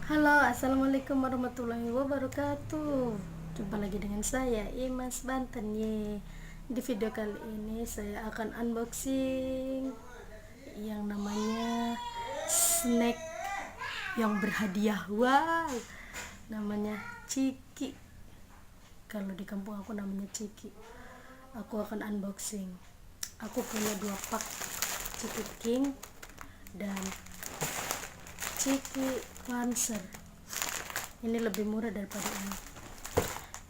Halo, assalamualaikum warahmatullahi wabarakatuh. Jumpa lagi dengan saya, Imas Banten. Di video kali ini saya akan unboxing yang namanya snack yang berhadiah. Wow, namanya Ciki. Kalau di kampung aku namanya Ciki. Aku akan unboxing. Aku punya 2 pak Ciki King dan Ciki Lancer. Ini lebih murah daripada ini.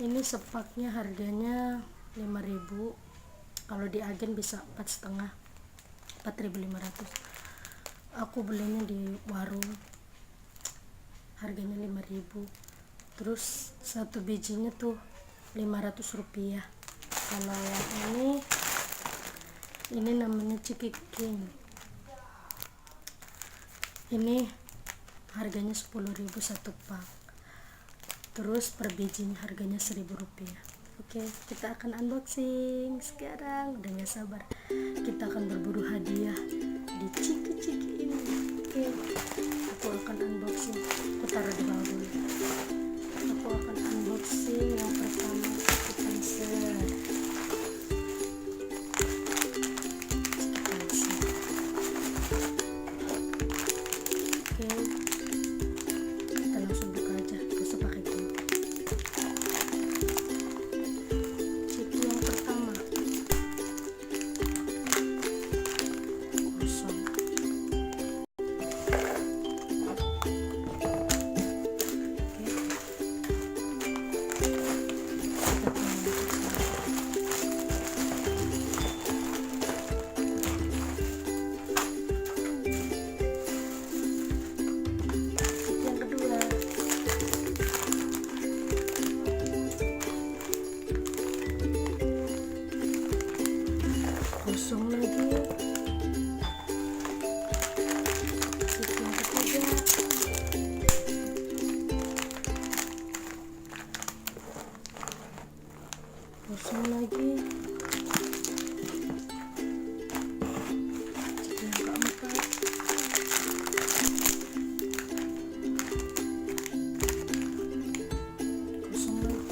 Ini sepaknya harganya 5.000. Kalau di agen bisa 4,5, 4.500. Aku belinya di warung, harganya 5.000. Terus satu bijinya tuh 500 rupiah. Kalau yang ini namanya Ciki King. Ini harganya 10.000 satu pak. Terus per bijinya harganya 1.000 rupiah. Oke, kita akan unboxing sekarang. Udah gak sabar, kita akan berburu hadiah di Ciki ini. Oke, aku akan unboxing. Aku taruh di bawah dulu. Aku akan unboxing yang pertama, Lancer. Kosong lagi. Yang ketiga. Kosong lagi. Yang keempat. Kosong lagi.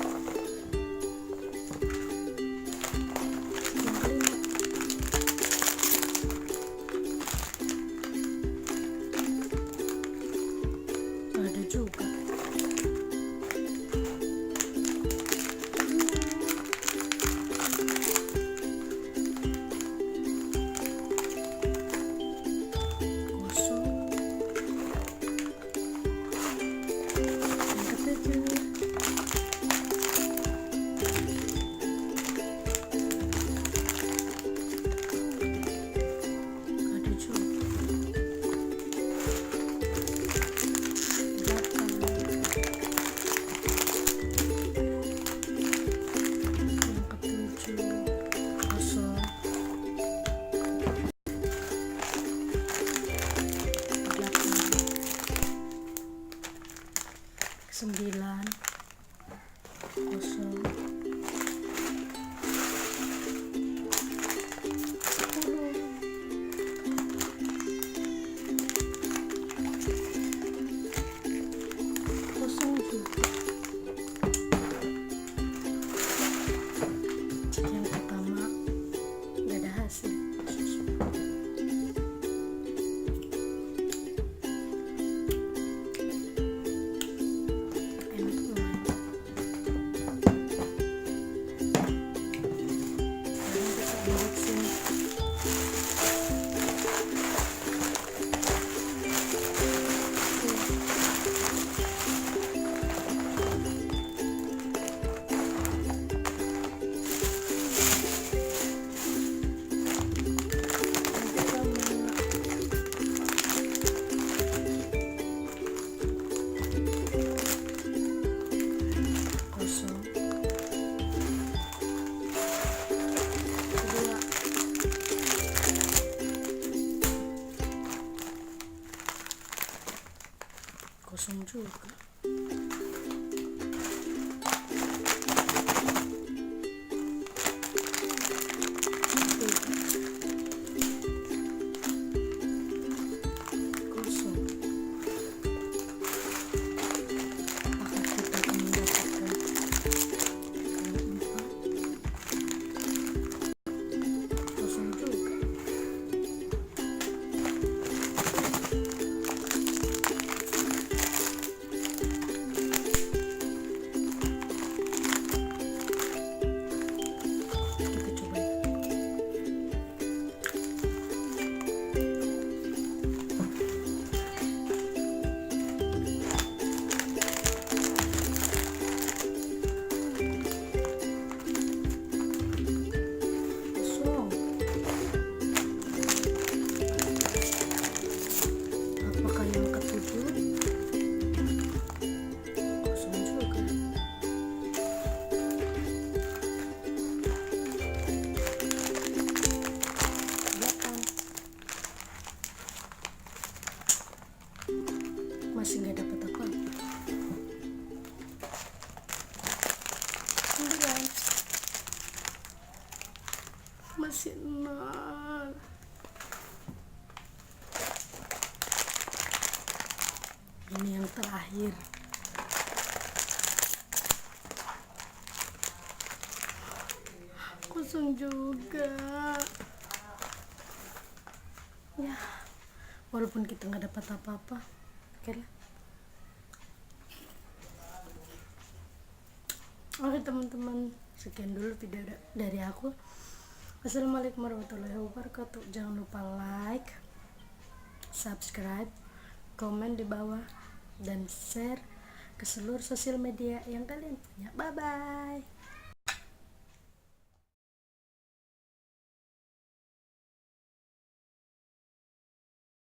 Ada juga. Kosong. Yang ketujuh. Ada juga. Sembilan. Kosong. 10. Kosong juga. Yang pertama gak ada hasil. Kosong juga. Kosong. masih 0. Ini yang terakhir. Kosong juga. Ya, walaupun kita nggak dapat apa-apa, oke lah. Oke teman-teman, sekian dulu video dari aku. Assalamualaikum warahmatullahi wabarakatuh. Jangan lupa like, subscribe, komen di bawah, dan share ke seluruh sosial media yang kalian punya. Bye bye.